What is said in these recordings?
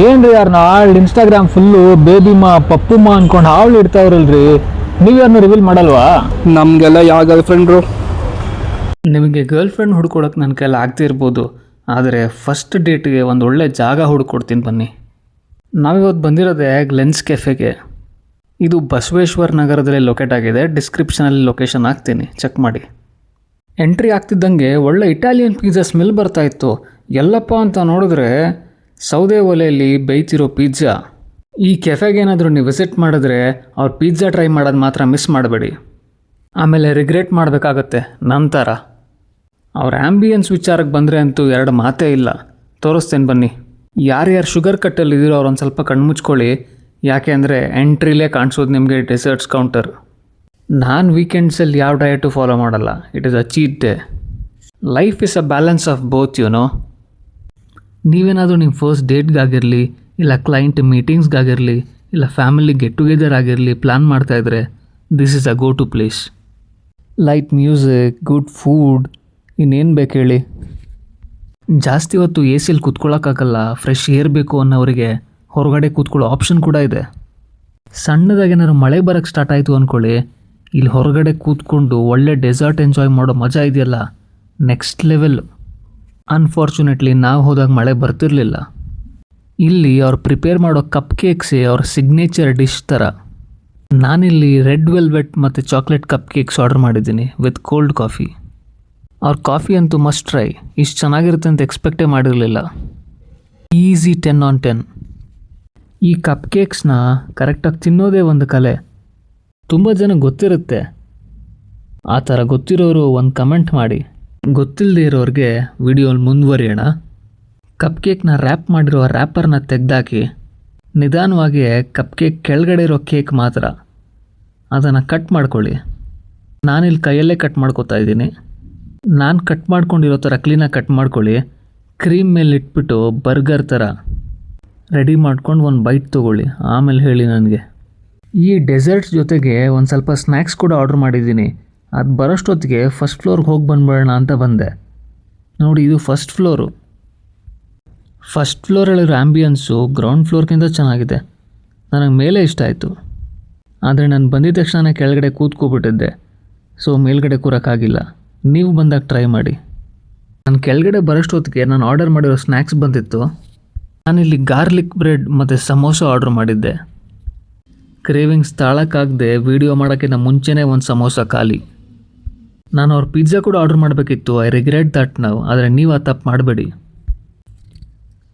ಏನ್ರಿ ಯಾರನ್ನ ಹಾಳು ಇನ್ಸ್ಟಾಗ್ರಾಮ್ ಫುಲ್ಲು ಬೇಬಿಮಾ ಪಪ್ಪುಮ್ಮ ಅನ್ಕೊಂಡು ಹಾಳು ಇಡ್ತಾವ್ರಲ್ರಿ, ನೀವು ಯಾರನ್ನ ರಿವೀಲ್ ಮಾಡಲ್ವಾ? ನಮಗೆಲ್ಲ ಯಾವ ಗರ್ಲ್ ಫ್ರೆಂಡ್ರು? ನಿಮಗೆ ಗರ್ಲ್ ಫ್ರೆಂಡ್ ಹುಡ್ಕೊಳಕ್ಕೆ ನನ್ನ ಕೈಲಿ ಆಗ್ತಿರ್ಬೋದು, ಆದರೆ ಫಸ್ಟ್ ಡೇಟ್ಗೆ ಒಂದು ಒಳ್ಳೆ ಜಾಗ ಹುಡ್ಕೊಡ್ತೀನಿ ಬನ್ನಿ. ನಾವಿವತ್ತು ಬಂದಿರೋದೇ ಗ್ಲೆನ್ಸ್ ಕೆಫೆಗೆ. ಇದು ಬಸವೇಶ್ವರ ನಗರದಲ್ಲಿ ಲೊಕೇಟ್ ಆಗಿದೆ. ಡಿಸ್ಕ್ರಿಪ್ಷನಲ್ಲಿ ಲೊಕೇಶನ್ ಹಾಕ್ತೀನಿ, ಚೆಕ್ ಮಾಡಿ. ಎಂಟ್ರಿ ಆಗ್ತಿದ್ದಂಗೆ ಒಳ್ಳೆ ಇಟಾಲಿಯನ್ ಪಿಜ್ಜಾ ಸ್ಮೆಲ್ ಬರ್ತಾಯಿತ್ತು. ಎಲ್ಲಪ್ಪ ಅಂತ ನೋಡಿದ್ರೆ ಸೌದೆ ಒಲೆಯಲ್ಲಿ ಬೇಯ್ತಿರೋ ಪಿಜ್ಜಾ. ಈ ಕೆಫೆಗೆ ಏನಾದರೂ ನೀವು ವಿಸಿಟ್ ಮಾಡಿದ್ರೆ ಅವ್ರ ಪಿಜ್ಜಾ ಟ್ರೈ ಮಾಡೋದು ಮಾತ್ರ ಮಿಸ್ ಮಾಡಬೇಡಿ, ಆಮೇಲೆ ರಿಗ್ರೆಟ್ ಮಾಡಬೇಕಾಗತ್ತೆ ನಂತರ. ಅವ್ರ ಆ್ಯಂಬಿಯನ್ಸ್ ವಿಚಾರಕ್ಕೆ ಬಂದರೆ ಅಂತೂ ಎರಡು ಮಾತೇ ಇಲ್ಲ. ತೋರಿಸ್ತೇನೆ ಬನ್ನಿ. ಯಾರ್ಯಾರು ಶುಗರ್ ಕಟ್ಟಲ್ಲಿದ್ದೀರೋ ಅವ್ರು ಒಂದು ಸ್ವಲ್ಪ ಕಣ್ಮುಚ್ಕೊಳ್ಳಿ, ಯಾಕೆ ಅಂದರೆ ಎಂಟ್ರಿಲೇ ಕಾಣಿಸೋದು ನಿಮಗೆ ಡೆಸರ್ಟ್ಸ್ ಕೌಂಟರ್. ನಾನು ವೀಕೆಂಡ್ಸಲ್ಲಿ ಯಾವ ಡಯಟು ಫಾಲೋ ಮಾಡಲ್ಲ. It is a cheat day. Life is a balance of both no. ನೀವೇನಾದರೂ ನಿಮ್ಮ ಫಸ್ಟ್ ಡೇಟ್ಗಾಗಿರಲಿ, ಇಲ್ಲ ಕ್ಲೈಂಟ್ ಮೀಟಿಂಗ್ಸ್ಗಾಗಿರಲಿ, ಇಲ್ಲ ಫ್ಯಾಮಿಲಿ ಗೆಟ್ ಟುಗೆದರ್ ಆಗಿರಲಿ ಪ್ಲ್ಯಾನ್ ಮಾಡ್ತಾಯಿದ್ರೆ this is a go to place. Light music, good food, ಇನ್ನೇನು ಬೇಕು ಹೇಳಿ. ಜಾಸ್ತಿ ಹೊತ್ತು ಎ ಸಿಯಲ್ಲಿ ಕೂತ್ಕೊಳ್ಳೋಕ್ಕಾಗಲ್ಲ, ಫ್ರೆಶ್ ಏರ್ ಬೇಕು ಅನ್ನೋರಿಗೆ ಹೊರಗಡೆ ಕೂತ್ಕೊಳ್ಳೋ ಆಪ್ಷನ್ ಕೂಡ ಇದೆ. ಸಣ್ಣದಾಗೇನಾದ್ರು ಮಳೆ ಬರೋಕ್ಕೆ ಸ್ಟಾರ್ಟ್ ಆಯಿತು ಅಂದ್ಕೊಳ್ಳಿ, ಇಲ್ಲಿ ಹೊರಗಡೆ ಕೂತ್ಕೊಂಡು ಒಳ್ಳೆ ಡೆಸರ್ಟ್ ಎಂಜಾಯ್ ಮಾಡೋ ಮಜಾ ಇದೆಯಲ್ಲ, ನೆಕ್ಸ್ಟ್ ಲೆವೆಲ್. ಅನ್ಫಾರ್ಚುನೇಟ್ಲಿ ನಾವು ಹೋದಾಗ ಮಳೆ ಬರ್ತಿರಲಿಲ್ಲ. ಇಲ್ಲಿ ಅವ್ರು ಪ್ರಿಪೇರ್ ಮಾಡೋ ಕಪ್ ಕೇಕ್ಸೇ ಅವ್ರ ಸಿಗ್ನೇಚರ್ ಡಿಶ್ ಥರ. ನಾನಿಲ್ಲಿ ರೆಡ್ ವೆಲ್ವೆಟ್ ಮತ್ತು ಚಾಕ್ಲೇಟ್ ಕಪ್ ಕೇಕ್ಸ್ ಆರ್ಡರ್ ಮಾಡಿದ್ದೀನಿ ವಿತ್ ಕೋಲ್ಡ್ ಕಾಫಿ. ಅವ್ರ ಕಾಫಿ ಅಂತೂ ಮಸ್ಟ್ ಟ್ರೈ. ಇಷ್ಟು ಚೆನ್ನಾಗಿರುತ್ತೆ ಅಂತ ಎಕ್ಸ್ಪೆಕ್ಟೇ ಮಾಡಿರಲಿಲ್ಲ. Easy 10 on 10. ಈ ಕಪ್ ಕೇಕ್ಸ್ನ ಕರೆಕ್ಟಾಗಿ ತಿನ್ನೋದೇ ಒಂದು ಕಲೆ. ತುಂಬ ಜನ ಗೊತ್ತಿರುತ್ತೆ. ಆ ಥರ ಗೊತ್ತಿರೋರು ಒಂದು ಕಮೆಂಟ್ ಮಾಡಿ. ಗೊತ್ತಿಲ್ಲದೆ ಇರೋರಿಗೆ ವಿಡಿಯೋಲಿ ಮುಂದುವರಿಯೋಣ. ಕಪ್ ಕೇಕ್ನ ರ್ಯಾಪ್ ಮಾಡಿರೋ ರ್ಯಾಪರ್ನ ತೆಗೆದಾಕಿ ನಿಧಾನವಾಗಿ ಕಪ್ ಕೇಕ್ ಕೆಳಗಡೆ ಇರೋ ಕೇಕ್ ಮಾತ್ರ ಅದನ್ನು ಕಟ್ ಮಾಡ್ಕೊಳ್ಳಿ. ನಾನಿಲ್ಲಿ ಕೈಯಲ್ಲೇ ಕಟ್ ಮಾಡ್ಕೊತಾ ಇದ್ದೀನಿ. ನಾನು ಕಟ್ ಮಾಡ್ಕೊಂಡಿರೋ ಥರ ಕ್ಲೀನಾಗಿ ಕಟ್ ಮಾಡ್ಕೊಳ್ಳಿ. ಕ್ರೀಮ್ ಮೇಲೆ ಇಟ್ಬಿಟ್ಟು ಬರ್ಗರ್ ಥರ ರೆಡಿ ಮಾಡ್ಕೊಂಡು ಒಂದು ಬೈಟ್ ತೊಗೊಳ್ಳಿ, ಆಮೇಲೆ ಹೇಳಿ ನನಗೆ. ಈ ಡೆಸರ್ಟ್ಸ್ ಜೊತೆಗೆ ಒಂದು ಸ್ವಲ್ಪ ಸ್ನ್ಯಾಕ್ಸ್ ಕೂಡ ಆರ್ಡ್ರ್ ಮಾಡಿದ್ದೀನಿ. ಅದು ಬರೋಷ್ಟೊತ್ತಿಗೆ ಫಸ್ಟ್ ಫ್ಲೋರ್ಗೆ ಹೋಗಿ ಬಂದ್ಬಿಡೋಣ ಅಂತ ಬಂದೆ. ನೋಡಿ, ಇದು ಫಸ್ಟ್ ಫ್ಲೋರು. ಫಸ್ಟ್ ಫ್ಲೋರಲ್ಲಿರೋ ಆ್ಯಂಬಿಯನ್ಸು ಗ್ರೌಂಡ್ ಫ್ಲೋರ್ಗಿಂತ ಚೆನ್ನಾಗಿದೆ. ನನಗೆ ಮೇಲೆ ಇಷ್ಟ ಆಯಿತು. ಆದರೆ ನಾನು ಬಂದಿದ್ದ ತಕ್ಷಣ ಕೆಳಗಡೆ ಕೂತ್ಕೊಬಿಟ್ಟಿದ್ದೆ, ಸೊ ಮೇಲ್ಗಡೆ ಕೂರೋಕ್ಕಾಗಿಲ್ಲ. ನೀವು ಬಂದಾಗ ಟ್ರೈ ಮಾಡಿ. ನಾನು ಕೆಳಗಡೆ ಬರೋಷ್ಟೊತ್ತಿಗೆ ನಾನು ಆರ್ಡರ್ ಮಾಡಿರೋ ಸ್ನ್ಯಾಕ್ಸ್ ಬಂದಿತ್ತು. ನಾನಿಲ್ಲಿ ಗಾರ್ಲಿಕ್ ಬ್ರೆಡ್ ಮತ್ತು ಸಮೋಸ ಆರ್ಡ್ರ್ ಮಾಡಿದ್ದೆ. ಕ್ರೇವಿಂಗ್ಸ್ ತಾಳಕ್ಕಾಗದೆ ವೀಡಿಯೋ ಮಾಡೋಕ್ಕಿಂತ ಮುಂಚೆನೇ ಒಂದು ಸಮೋಸ ಖಾಲಿ. ನಾನು ಅವ್ರ ಪಿಜ್ಜಾ ಕೂಡ ಆರ್ಡ್ರ್ ಮಾಡಬೇಕಿತ್ತು. ಐ ರಿಗ್ರೆಟ್ ದಟ್ ನಾವು. ಆದರೆ ನೀವು ಆ ತಪ್ಪು ಮಾಡಬೇಡಿ.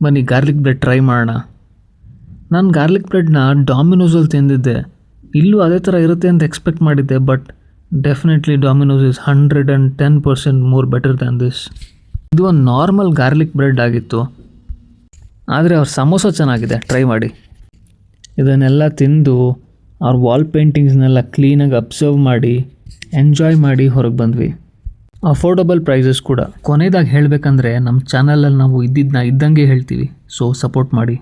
ಬನ್ನಿ ಗಾರ್ಲಿಕ್ ಬ್ರೆಡ್ ಟ್ರೈ ಮಾಡೋಣ. ನಾನು ಗಾರ್ಲಿಕ್ ಬ್ರೆಡ್ನ ಡಾಮಿನೋಸಲ್ಲಿ ತಿಂದಿದ್ದೆ. ಇಲ್ಲೂ ಅದೇ ಥರ ಇರುತ್ತೆ ಅಂತ ಎಕ್ಸ್ಪೆಕ್ಟ್ ಮಾಡಿದ್ದೆ, but definitely Domino's is 110% more better than this. ಇದು ಒಂದು ನಾರ್ಮಲ್ ಗಾರ್ಲಿಕ್ ಬ್ರೆಡ್ ಆಗಿತ್ತು, ಆದರೆ ಅವ್ರ ಸಮೋಸ ಚೆನ್ನಾಗಿದೆ, ಟ್ರೈ ಮಾಡಿ. ಇದನ್ನೆಲ್ಲ ತಿಂದು ಅವ್ರ ವಾಲ್ ಪೇಂಟಿಂಗ್ಸ್ನೆಲ್ಲ ಕ್ಲೀನಾಗಿ ಅಬ್ಸರ್ವ್ ಮಾಡಿ ಎಂಜಾಯ್ ಮಾಡಿ ಹೊರಗೆ ಬಂದ್ವಿ. ಅಫೋರ್ಡಬಲ್ ಪ್ರೈಸಸ್ ಕೂಡ. ಕೊನೆಯದಾಗಿ ಹೇಳಬೇಕಂದ್ರೆ ನಮ್ಮ ಚಾನಲಲ್ಲಿ ನಾವು ಇದ್ದಿದ್ದನ್ನ ಇದ್ದಂಗೆ ಹೇಳ್ತೀವಿ, ಸೊ ಸಪೋರ್ಟ್ ಮಾಡಿ.